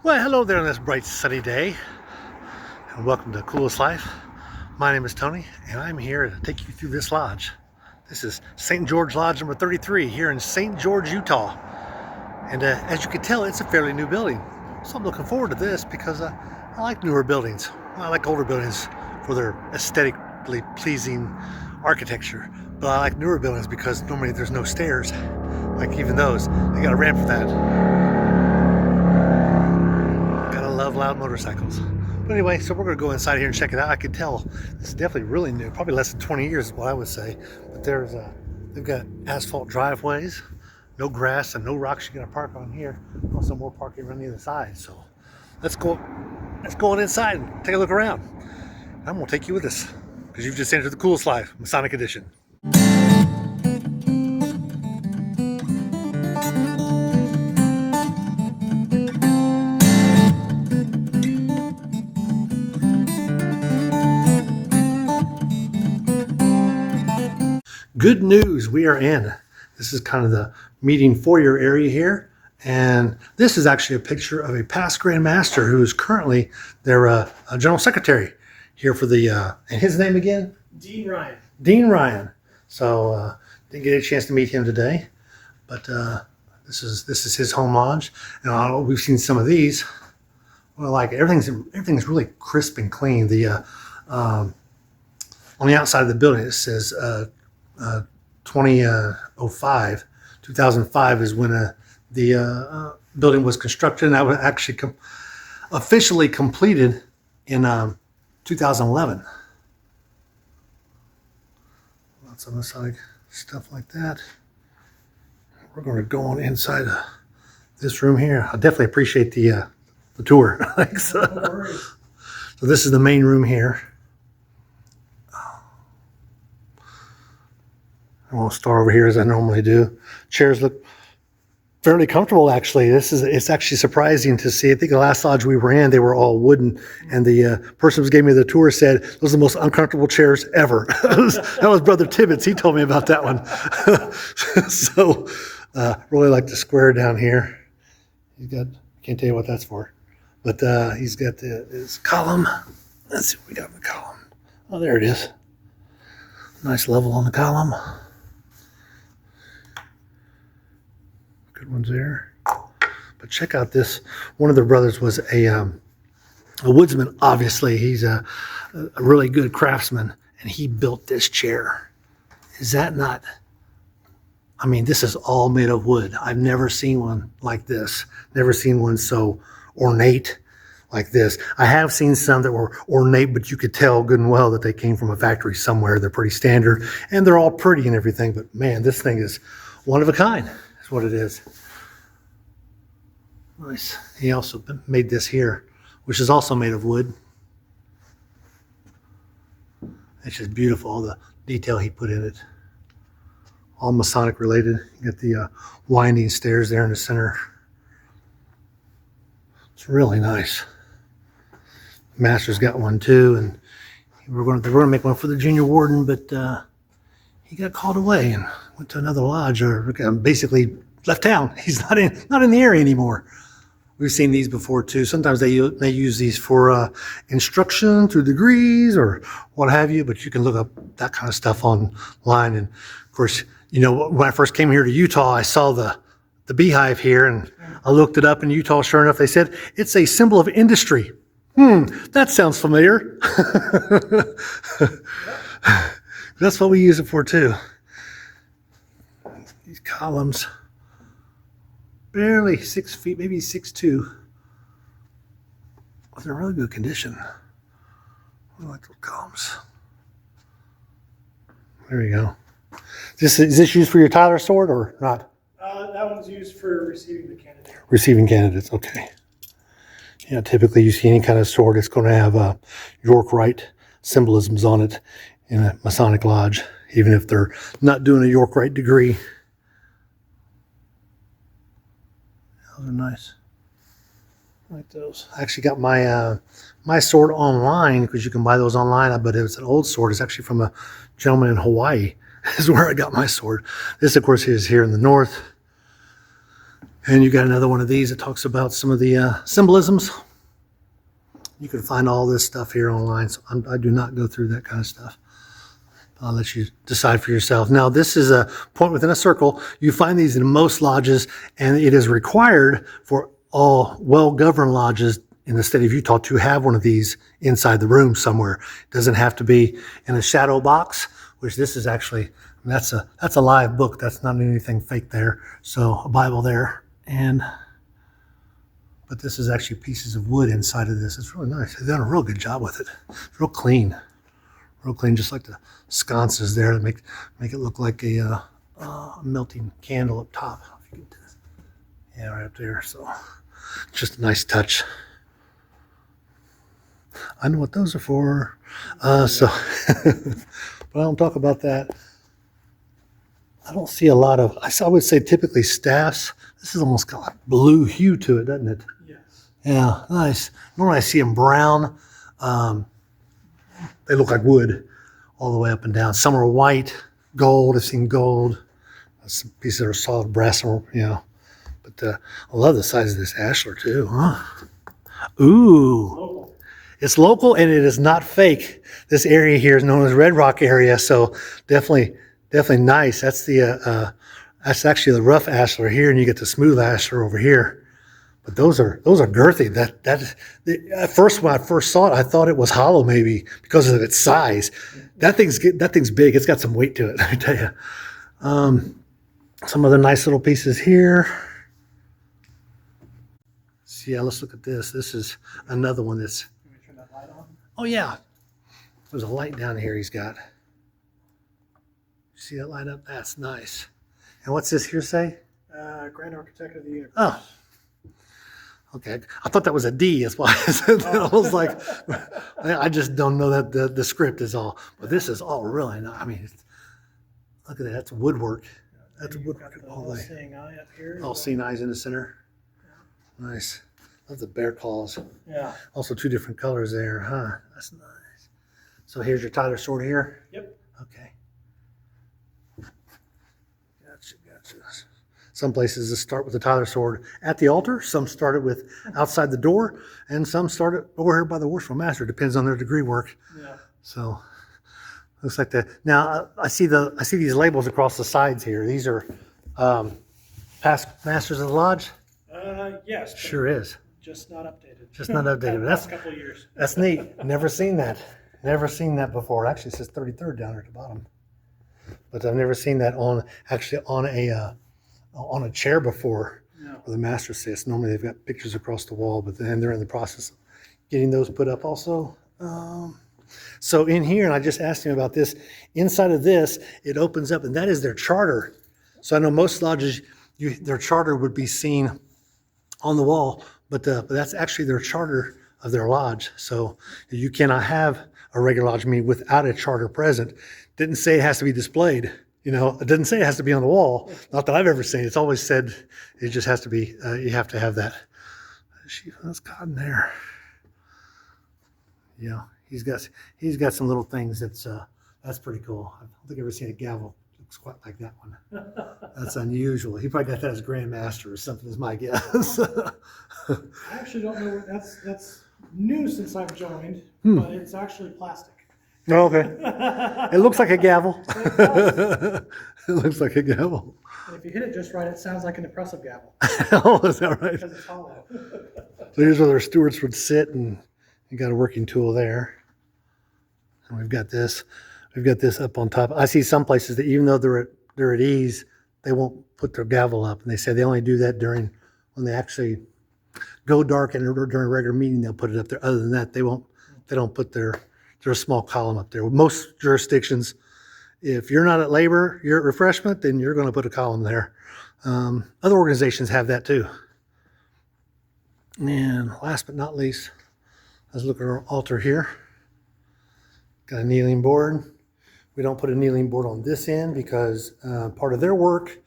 Well, hello there on this bright sunny day, and welcome to Coolest Life. My name is Tony, and I'm here to take you through this lodge. This is St. George Lodge number 33 here in St. George, Utah. And as you can tell, it's a fairly new building. So I'm looking forward to this because I like newer buildings. I like older buildings for their aesthetically pleasing architecture. But I like newer buildings because normally there's no stairs. Like even those, they got a ramp for that. Love loud motorcycles. But anyway, so we're going to go inside here and check it out. I can tell this is definitely really new, probably less than 20 years is what I would say. But they've got asphalt driveways, no grass and no rocks you're going to park on here. Also more parking around the other side. So let's go on inside and take a look around. I'm going to take you with us because you've just entered the Coolest Life, Masonic Edition. Good news, we are in. This is kind of the meeting foyer area here. And this is actually a picture of a past Grand Master who is currently their General Secretary here for the, and his name again? Dean Ryan. Dean Ryan. So didn't get a chance to meet him today, but this is his home lodge. And we've seen some of these. Well, like everything's really crisp and clean. The on the outside of the building it says 2005 is when the building was constructed, and that was actually officially completed in 2011. Lots of Masonic stuff like that. We're going to go on inside this room here. I definitely appreciate the tour. So this is the main room here. I won't start over here as I normally do. Chairs look fairly comfortable, actually. It's actually surprising to see. I think the last lodge we were in, they were all wooden, and the person who gave me the tour said those are the most uncomfortable chairs ever. That was Brother Tibbetts. He told me about that one. So really like the square down here. He's got, can't tell you what that's for, but he's got his column. Let's see what we got in the column. Oh, there it is. Nice level on the column. Good ones there. But check out this. One of the brothers was a woodsman. Obviously, he's a really good craftsman, and he built this chair. Is that not? I mean, this is all made of wood. I've never seen one like this. Never seen one so ornate like this. I have seen some that were ornate, but you could tell good and well that they came from a factory somewhere. They're pretty standard, and they're all pretty and everything. But man, this thing is one of a kind. That's what it is. Nice. He also made this here, which is also made of wood. It's just beautiful, all the detail he put in it. All Masonic related. You got the winding stairs there in the center. It's really nice. Master's got one too, and they were going to make one for the junior warden, but he got called away and went to another lodge, or basically left town. He's not in the area anymore. We've seen these before too. Sometimes they use these for instruction through degrees or what have you, but you can look up that kind of stuff online. And of course, you know, when I first came here to Utah, I saw the beehive here, and I looked it up in Utah. Sure enough, they said it's a symbol of industry. That sounds familiar. That's what we use it for too. These columns, barely 6 feet, maybe 6'2". But they're in really good condition. I like those columns. There you go. Is this used for your Tyler sword or not? That one's used for receiving the candidate. Receiving candidates, okay. Yeah, typically you see any kind of sword, it's going to have York Rite symbolisms on it in a Masonic lodge, even if they're not doing a York Rite degree. Those are nice. I like those. I actually got my my sword online, because you can buy those online, but it was an old sword. It's actually from a gentleman in Hawaii. Is where I got my sword. This, of course, is here in the north. And you got another one of these that talks about some of the symbolisms. You can find all this stuff here online, so I do not go through that kind of stuff. I'll let you decide for yourself. Now, this is a point within a circle. You find these in most lodges, and it is required for all well-governed lodges in the state of Utah to have one of these inside the room somewhere. It doesn't have to be in a shadow box, which this is actually, that's a live book. That's not anything fake there. So a Bible there, but this is actually pieces of wood inside of this. It's really nice. They've done a real good job with it. It's real clean, just like the sconces there that make it look like a melting candle up top. Yeah, right up there. So just a nice touch. I know what those are for. But I don't talk about that. I don't see a lot of, I would say typically staffs. This is almost got a blue hue to it, doesn't it? Yes. Yeah, nice. Normally I see them brown. They look like wood all the way up and down. Some are white, gold. I've seen gold. Some pieces that are solid brass, But I love the size of this Ashlar too, huh? Ooh. Local. It's local and it is not fake. This area here is known as Red Rock area, so definitely nice. That's that's actually the rough Ashlar here, and you get the smooth Ashlar over here. But those are girthy. At first, when I first saw it, I thought it was hollow maybe because of its size. That thing's big. It's got some weight to it. Let me tell you. Some other nice little pieces here. So yeah, let's look at this. This is another one that's. Can we turn that light on? Oh yeah, there's a light down here. He's got. See that light up? That's nice. And what's this here say? Grand Architect of the Universe. Oh. Okay, I thought that was a D. That's why I said that. I was like, I just don't know that the script is all. But this is all really nice. I mean, look at that. That's woodwork. That's woodwork all All day. seeing eye up here. All seeing eyes in the center. Nice. Love the bear claws. Yeah. Also 2 different colors there, huh? That's nice. So here's your Tyler sword here. Yep. Okay. Gotcha. Some places start with the Tyler sword at the altar. Some start it with outside the door, and some start it over here by the worshipful master. Depends on their degree work. Yeah. So looks like that. Now I see these labels across the sides here. These are past masters of the lodge. Yes. Sure is. Just not updated. Just not updated. Last couple of years. That's neat. Never seen that. Never seen that before. It actually says 33rd down there at the bottom. But I've never seen that on a chair before. No. Where the master sits. Normally they've got pictures across the wall, but then they're in the process of getting those put up also. So in here, and I just asked him about this, inside of this, it opens up, and that is their charter. So I know most lodges, their charter would be seen on the wall, but that's actually their charter of their lodge. So you cannot have a regular lodge meeting without a charter present. Didn't say it has to be displayed. It doesn't say it has to be on the wall. Not that I've ever seen. It's always said it just has to be, you have to have that. That's cotton there. Yeah, he's got some little things that's pretty cool. I don't think I've ever seen a gavel looks quite like that one. That's unusual. He probably got that as Grand Master or something, is my guess. I actually don't know. That's new since I've joined, but it's actually plastic. Oh, okay. It looks like a gavel. It looks like a gavel. And if you hit it just right, it sounds like an impressive gavel Oh, is that right? because it's hollow. So here's where their stewards would sit, and you got a working tool there. And we've got this up on top. I see some places that even though they're at ease, they won't put their gavel up, and they say they only do that when they actually go dark, and during a regular meeting they'll put it up there. Other than that, they don't put their small column up there. Most jurisdictions, if you're not at labor, you're at refreshment, then you're going to put a column there. Other organizations have that too. And last but not least, let's look at our altar here. Got a kneeling board. We don't put a kneeling board on this end because part of their work,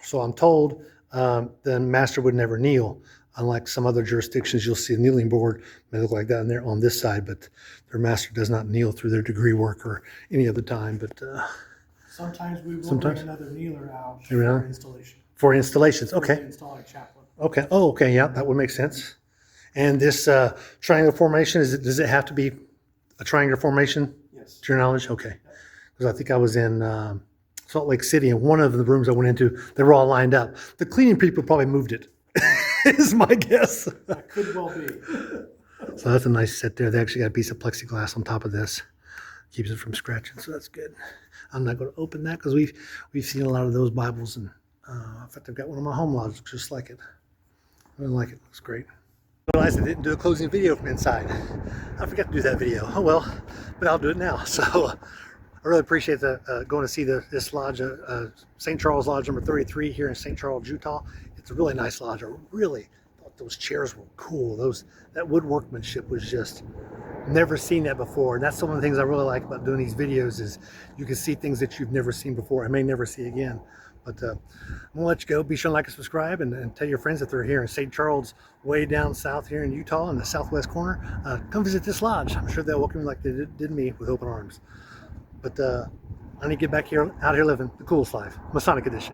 so I'm told, the master would never kneel. Unlike some other jurisdictions, you'll see a kneeling board may look like that and they're on this side, but their master does not kneel through their degree work or any other time. But Sometimes we will bring another kneeler out Yeah. for installation. For installations, For okay. the installing chaplain. Okay. Oh, okay. Yeah, that would make sense. And this triangle formation, does it have to be a triangular formation Yes. to your knowledge? Okay. Because I think I was in Salt Lake City, and one of the rooms I went into, they were all lined up. The cleaning people probably moved it, is my guess. That could well be. So that's a nice set there. They actually got a piece of plexiglass on top of this. Keeps it from scratching, so that's good. I'm not going to open that because we've seen a lot of those Bibles, and in fact, I've got one of my home lodges just like it. I really like it. Looks great. I realized I didn't do a closing video from inside. I forgot to do that video. Oh well, but I'll do it now. So I really appreciate going to see this lodge, St. Charles Lodge number 33 here in St. Charles, Utah. It's a really nice lodge. I really thought those chairs were cool. That wood workmanship was just never seen that before. And that's some of the things I really like about doing these videos is you can see things that you've never seen before and may never see again. But I'm gonna let you go. Be sure to like and subscribe, and tell your friends that they're here in St. Charles, way down south here in Utah in the southwest corner. Come visit this lodge. I'm sure they'll welcome you like they did me with open arms. But I need to get back here, out here living the coolest life, Masonic edition.